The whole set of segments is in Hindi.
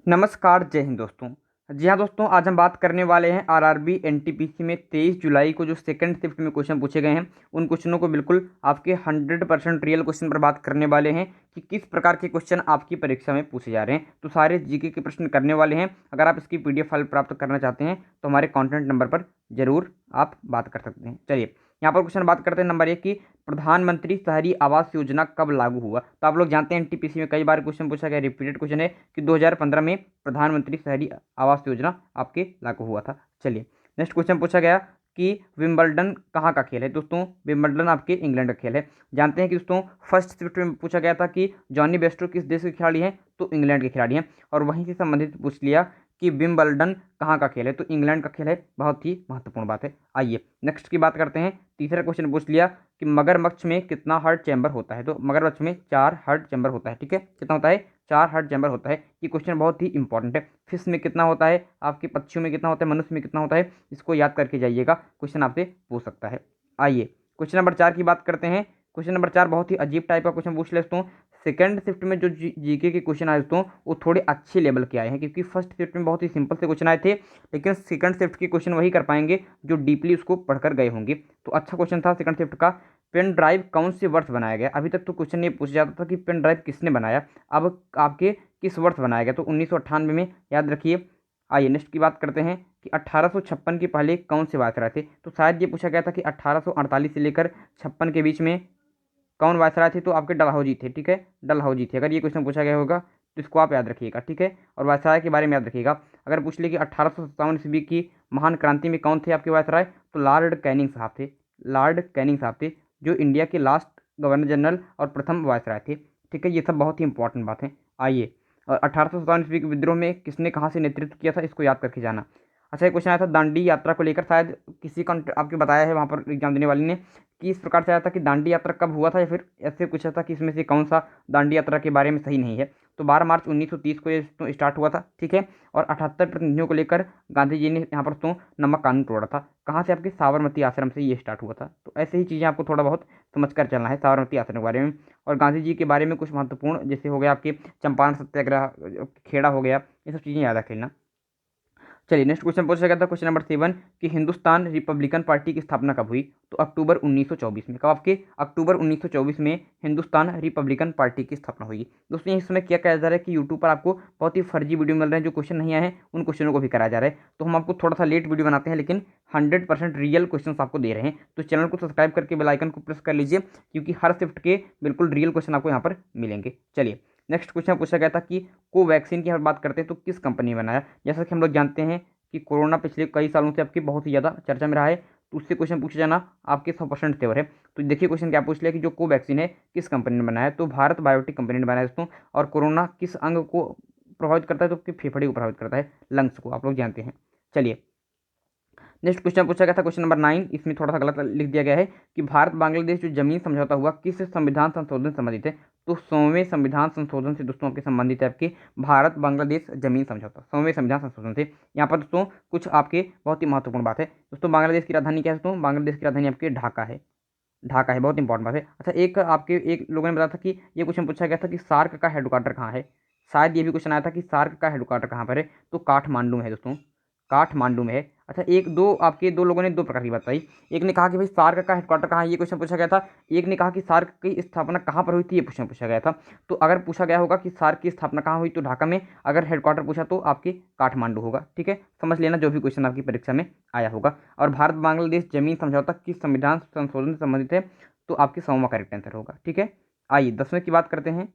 नमस्कार, जय हिंद दोस्तों। जी हाँ दोस्तों, आज हम बात करने वाले हैं आरआरबी एनटीपीसी में 23 जुलाई को जो सेकंड शिफ्ट में क्वेश्चन पूछे गए हैं, उन क्वेश्चनों को बिल्कुल आपके 100% रियल क्वेश्चन पर बात करने वाले हैं कि किस प्रकार के क्वेश्चन आपकी परीक्षा में पूछे जा रहे हैं। तो सारे जीके के प्रश्न करने वाले हैं। अगर आप इसकी पीडीएफ फाइल प्राप्त करना चाहते हैं तो हमारे कॉन्टैक्ट नंबर पर जरूर आप बात कर सकते हैं। चलिए यहाँ पर क्वेश्चन बात करते हैं नंबर 1 की, प्रधानमंत्री शहरी आवास योजना कब लागू हुआ। तो आप लोग जानते हैं एनटीपीसी में कई बार क्वेश्चन पूछा गया, रिपीटेड क्वेश्चन है कि 2015 में प्रधानमंत्री शहरी आवास योजना आपके लागू हुआ था। चलिए नेक्स्ट क्वेश्चन पूछा गया कि विंबलडन कहाँ का खेल है। दोस्तों विंबलडन आपके इंग्लैंड का खेल है। जानते हैं कि दोस्तों फर्स्ट शिफ्ट में पूछा गया था कि जॉनी बेस्टो किस देश के खिलाड़ी हैं, तो इंग्लैंड के खिलाड़ी हैं। और वहीं से संबंधित पूछ लिया कि विंबलडन कहाँ का खेल है, तो इंग्लैंड का खेल है। बहुत ही महत्वपूर्ण बात है। आइए नेक्स्ट की बात करते हैं। तीसरा क्वेश्चन पूछ लिया कि मगरमच्छ में कितना हार्ट चैम्बर होता है। तो मगरमच्छ में 4 हार्ट चैम्बर होता है। ठीक है, कितना होता है? 4 हार्ट चैम्बर होता है। ये क्वेश्चन बहुत ही इंपॉर्टेंट है। फिश में कितना होता है, आपके पक्षियों में कितना होता है, मनुष्य में कितना होता है, इसको याद करके जाइएगा, क्वेश्चन आपसे पूछ सकता है। आइए क्वेश्चन नंबर 4 की बात करते हैं। क्वेश्चन नंबर 4 बहुत ही अजीब टाइप का क्वेश्चन पूछ ले दोस्तों। सेकंड शिफ्ट में जो जीके के क्वेश्चन आए दोस्तों, वो थोड़े अच्छे लेवल के आए हैं, क्योंकि फर्स्ट शिफ्ट में बहुत ही सिंपल से क्वेश्चन आए थे, लेकिन सेकंड शिफ्ट के क्वेश्चन वही कर पाएंगे जो डीपली उसको पढ़कर गए होंगे। तो अच्छा क्वेश्चन था सेकंड शिफ्ट का। पेन ड्राइव कौन से वर्ष बनाया गया। अभी तक तो क्वेश्चन ये पूछा जाता था कि पेन ड्राइव किसने बनाया, अब आपके किस वर्ष बनाया गया, तो 1998 में, याद रखिए। आइए नेक्स्ट की बात करते हैं कि 1856 के पहले कौन से वायसराय थे। तो शायद ये पूछा गया था कि 1848 से लेकर 56 के बीच में कौन वायसराय थे, तो आपके डलहौजी थे। ठीक है, डलहौजी थे। अगर ये क्वेश्चन पूछा गया होगा तो इसको आप याद रखिएगा। ठीक है, और वायसराय के बारे में याद रखिएगा। अगर पूछ ले कि 1857 ईस्वी की महान क्रांति में कौन थे आपके वायसराय, तो लॉर्ड कैनिंग साहब थे। लॉर्ड कैनिंग साहब थे, जो इंडिया के लास्ट गवर्नर जनरल और प्रथम वायसराय थे। ठीक है, ये सब बहुत ही इंपॉर्टेंट बात है। आइए, और 1857 ईस्वी के विद्रोह में किसने कहाँ से नेतृत्व किया था, इसको याद करके जाना। अच्छा, एक क्वेश्चन आया था दांडी यात्रा को लेकर, शायद किसी का आपके बताया है वहाँ पर एग्जाम देने वाले ने, कि इस प्रकार से आया था कि दांडी यात्रा कब हुआ था, या फिर ऐसे पूछा था कि इसमें से कौन सा दांडी यात्रा के बारे में सही नहीं है। तो 12 मार्च 1930 को ये तो स्टार्ट हुआ था। ठीक है, और 78 प्रतिनिधियों को लेकर गांधी जी ने यहाँ पर तो नमक कानून तोड़ा था। कहाँ से? आपके साबरमती आश्रम से ये स्टार्ट हुआ था। तो ऐसे ही चीज़ें आपको थोड़ा बहुत समझ कर चलना है साबरमती आश्रम के बारे में। और गांधी जी के बारे में कुछ महत्वपूर्ण, जैसे हो गया आपके चंपारण सत्याग्रह, खेड़ा हो गया, ये सब चीज़ें याद रखें। चलिए नेक्स्ट क्वेश्चन पूछा गया था, क्वेश्चन नंबर 7 कि हिंदुस्तान रिपब्लिकन पार्टी की स्थापना कब हुई। तो अक्टूबर 1924 में। कब? आपके अक्टूबर 1924 में हिंदुस्तान रिपब्लिकन पार्टी की स्थापना हुई। दोस्तों इस समय क्या कहा जा रहा है कि यूट्यूब पर आपको बहुत ही फर्जी वीडियो मिल रहे हैं, जो क्वेश्चन नहीं आए हैं उन क्वेश्चनों को भी कराया जा रहा है। तो हम आपको थोड़ा सा लेट वीडियो बनाते हैं, लेकिन 100% रियल क्वेश्चन आपको दे रहे हैं। तो चैनल को सब्सक्राइब करके बेल आइकन को प्रेस कर लीजिए, क्योंकि हर शिफ्ट के बिल्कुल रियल क्वेश्चन आपको यहाँ पर मिलेंगे। चलिए नेक्स्ट क्वेश्चन पूछा गया था कि कोवैक्सीन की हम बात करते हैं तो किस कंपनी ने बनाया। जैसा कि हम लोग जानते हैं कि कोरोना पिछले कई सालों से आपकी बहुत ही ज़्यादा चर्चा में रहा है, तो उससे क्वेश्चन पूछा जाना आपके 100% फेवर है। तो देखिए क्वेश्चन क्या पूछ लिया कि जो कोवैक्सीन है किस कंपनी ने बनाया, तो भारत बायोटेक कंपनी ने बनाया दोस्तों। और कोरोना किस अंग को प्रभावित करता है, तो फेफड़े को प्रभावित करता है, लंग्स को, आप लोग जानते हैं। चलिए नेक्स्ट क्वेश्चन पूछा गया था, क्वेश्चन नंबर 9, इसमें थोड़ा सा गलत लिख दिया गया है कि भारत बांग्लादेश जो जमीन समझौता हुआ किस संविधान संशोधन से संबंधित है। तो 100वें संविधान संशोधन से दोस्तों आपके संबंधित है आपके भारत बांग्लादेश जमीन समझौता, 100वें संविधान संशोधन से। यहाँ पर दोस्तों कुछ आपके बहुत ही महत्वपूर्ण बात है। दोस्तों बांग्लादेश की राजधानी क्या है? दोस्तों बांग्लादेश की राजधानी आपके ढाका है। ढाका है, बहुत इंपॉर्टेंट बात है। अच्छा, एक लोगों ने बताया था कि ये क्वेश्चन पूछा गया था कि सार्क का हेडक्वार्टर कहाँ है। शायद ये भी क्वेश्चन आया था कि सार्क का हेडक्वार्टर कहाँ पर है, तो काठमांडू में है दोस्तों, काठमांडू में है। अच्छा, दो लोगों ने दो प्रकार की बात बताई। एक ने कहा कि भाई सार्क का हेडक्वार्टर कहाँ है, ये क्वेश्चन पूछा गया था। एक ने कहा कि सार्क की स्थापना कहाँ पर हुई थी, ये क्वेश्चन पूछा गया था। तो अगर पूछा गया होगा कि सार्क की स्थापना कहाँ हुई, तो ढाका में। अगर हेडक्वार्टर पूछा तो आपके काठमांडू होगा। ठीक है, समझ लेना जो भी क्वेश्चन आपकी परीक्षा में आया होगा। और भारत बांग्लादेश जमीन समझौता किस संविधान संशोधन से संबंधित है, तो आपकी 100वां करेक्ट आंसर होगा। ठीक है, आइए 10वें की बात करते हैं।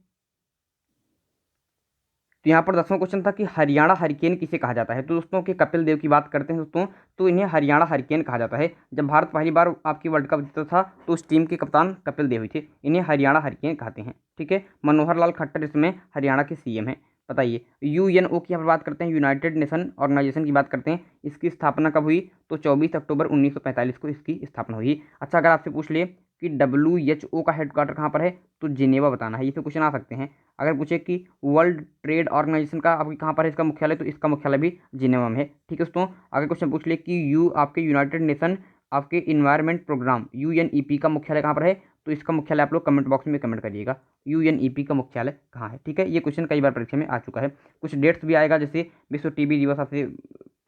तो यहाँ पर 10वां क्वेश्चन था कि हरियाणा हरिकेन किसे कहा जाता है। तो दोस्तों के कपिल देव की बात करते हैं दोस्तों, तो इन्हें हरियाणा हरिकेन कहा जाता है। जब भारत पहली बार आपकी वर्ल्ड कप जीता था तो उस टीम के कप्तान कपिल देव ही थे। इन्हें हरियाणा हरिकेन कहते हैं। ठीक है, मनोहर लाल खट्टर इसमें हरियाणा के सीएम हैं। बताइए यूएनओ की यहाँ पर बात करते हैं, यूनाइटेड नेशन ऑर्गेनाइजेशन की बात करते हैं, इसकी स्थापना कब हुई, तो 24 अक्टूबर 1945 को इसकी स्थापना हुई। अच्छा, अगर आपसे पूछ ले कि WHO का हेडक्वार्टर कहाँ पर है, तो जिनेवा बताना है। ये क्वेश्चन आ सकते हैं। अगर पूछे कि वर्ल्ड ट्रेड ऑर्गेनाइजेशन का आपकी कहाँ पर है इसका मुख्यालय, तो इसका मुख्यालय भी जिनेवा में है। ठीक है दोस्तों, अगर क्वेश्चन पूछ ले कि आपके यूनाइटेड नेशन आपके इन्वायरमेंट प्रोग्राम UNEP का मुख्यालय कहाँ पर है, तो इसका मुख्यालय आप लोग कमेंट बॉक्स में कमेंट करिएगा, UNEP का मुख्यालय कहाँ है। ठीक है, ये क्वेश्चन कई बार परीक्षा में आ चुका है। कुछ डेट्स भी आएगा, जैसे विश्व टीबी दिवस आपसे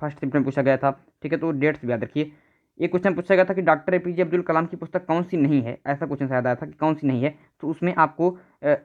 फर्स्ट शिफ्ट में पूछा गया था। ठीक है, तो डेट्स भी याद रखिए। एक क्वेश्चन पूछा गया था कि डॉक्टर APJ अब्दुल कलाम की पुस्तक कौन सी नहीं है, ऐसा क्वेश्चन शायद आया था कि कौन सी नहीं है। तो उसमें आपको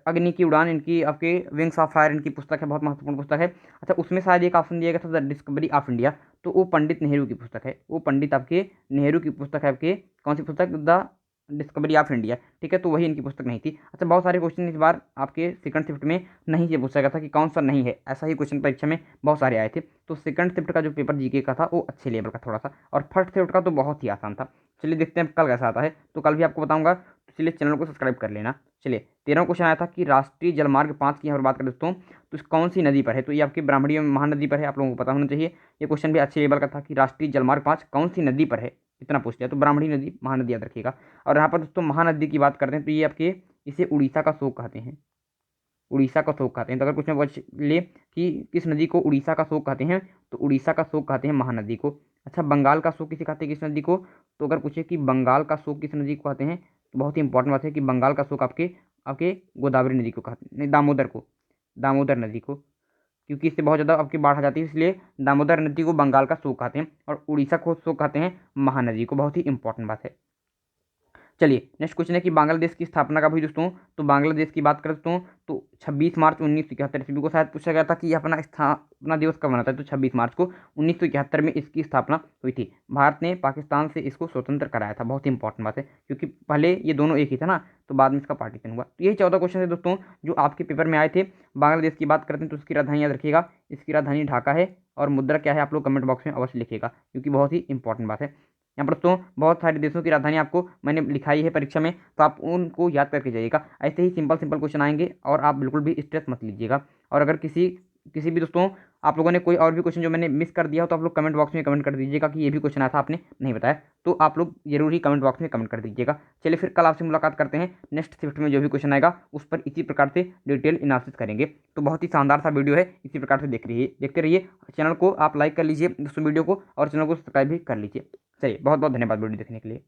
अग्नि की उड़ान, इनकी आपके विंग्स ऑफ फायर इनकी पुस्तक है, बहुत महत्वपूर्ण पुस्तक है। अच्छा, उसमें शायद एक ऑप्शन दिया गया था द डिस्कवरी ऑफ इंडिया, तो वो पंडित नेहरू की पुस्तक है, वो पंडित आपके नेहरू की पुस्तक है। आपके कौन सी पुस्तक, द डिस्कवरी ऑफ इंडिया। ठीक है, तो वही इनकी पुस्तक नहीं थी। अच्छा, बहुत सारे क्वेश्चन इस बार आपके सेकंड शिफ्ट में नहीं से पूछा गया था कि कौन सा नहीं है, ऐसा ही क्वेश्चन परीक्षा में बहुत सारे आए थे। तो सेकंड शिफ्ट का जो पेपर जीके का था वो अच्छे लेवल का थोड़ा सा, और फर्स्ट शिफ्ट का तो बहुत ही आसान था। चलिए देखते हैं कल कैसा आता है, तो कल भी आपको बताऊंगा, तो चलिए चैनल को सब्सक्राइब कर लेना। चलिए 13वां क्वेश्चन आया था कि राष्ट्रीय जलमार्ग 5 की यहाँ पर बात करें दोस्तों, तो कौन सी नदी पर है, तो ये आपकी ब्राह्मणी महानदी पर है, आप लोगों को पता होना चाहिए। ये क्वेश्चन भी अच्छे लेवल का था कि राष्ट्रीय जलमार्ग 5 कौन सी नदी पर है, इतना पूछ लिया, तो ब्राह्मणी नदी महानदी याद रखिएगा। और यहाँ पर दोस्तों महानदी की बात करते हैं, तो ये आपके इसे उड़ीसा का शोक कहते हैं, उड़ीसा का शोक कहते हैं। तो अगर कुछ में पूछ ले कि किस नदी को उड़ीसा का शोक कहते हैं, तो उड़ीसा का शोक कहते हैं महानदी को। अच्छा, बंगाल का शोक किसे कहते हैं, किस नदी को, तो अगर पूछे कि बंगाल का शोक किस नदी को कहते हैं, तो बहुत ही इंपॉर्टेंट बात है कि बंगाल का शोक आपके आपके गोदावरी नदी को कहते हैं, नहीं दामोदर को, दामोदर नदी को, क्योंकि इससे बहुत ज़्यादा आपकी बाढ़ आ जाती है, इसलिए दामोदर नदी को बंगाल का शोक कहते हैं, और उड़ीसा को शोक कहते हैं महानदी को। बहुत ही इंपॉर्टेंट बात है। चलिए नेक्स्ट क्वेश्चन है कि बांग्लादेश की स्थापना कब हुई दोस्तों, तो बांग्लादेश की बात करते दोस्तों, तो 26 मार्च 1971 ईस्वी को शायद पूछा गया था कि अपना स्थापना दिवस कब मनाता है, तो 26 मार्च को 1971 में इसकी स्थापना हुई थी। भारत ने पाकिस्तान से इसको स्वतंत्र कराया था, बहुत ही इंपॉर्टेंट बात है, क्योंकि पहले ये दोनों एक ही था ना, तो बाद में इसका पार्टीशन हुआ। तो यही 14 क्वेश्चन है दोस्तों जो आपके पेपर में आए थे। बांग्लादेश की बात करते हैं तो उसकी राजधानी याद रखिएगा, इसकी राजधानी ढाका है, और मुद्रा क्या है आप लोग कमेंट बॉक्स में अवश्य लिखिएगा, क्योंकि बहुत ही इंपॉर्टेंट बात है। यहाँ पर दोस्तों बहुत सारे देशों की राजधानी आपको मैंने लिखाई है परीक्षा में, तो आप उनको याद करके जाइएगा। ऐसे ही सिंपल सिंपल क्वेश्चन आएंगे, और आप बिल्कुल भी स्ट्रेस मत लीजिएगा। और अगर किसी भी दोस्तों आप लोगों ने कोई और भी क्वेश्चन जो मैंने मिस कर दिया हो, तो आप लोग कमेंट बॉक्स में कमेंट कर दीजिएगा कि ये भी क्वेश्चन आया था आपने नहीं बताया, तो आप लोग जरूर ही कमेंट बॉक्स में कमेंट कर दीजिएगा। चलिए फिर कल आपसे मुलाकात करते हैं, नेक्स्ट शिफ्ट में जो भी क्वेश्चन आएगा उस पर इसी प्रकार से डिटेल एनालिसिस करेंगे। तो बहुत ही शानदार सा वीडियो है, इसी प्रकार से देखते रहिए। चैनल को आप लाइक कर लीजिए दोस्तों वीडियो को, और चैनल को सब्सक्राइब भी कर लीजिए। चलिए बहुत बहुत धन्यवाद वीडियो देखने के लिए।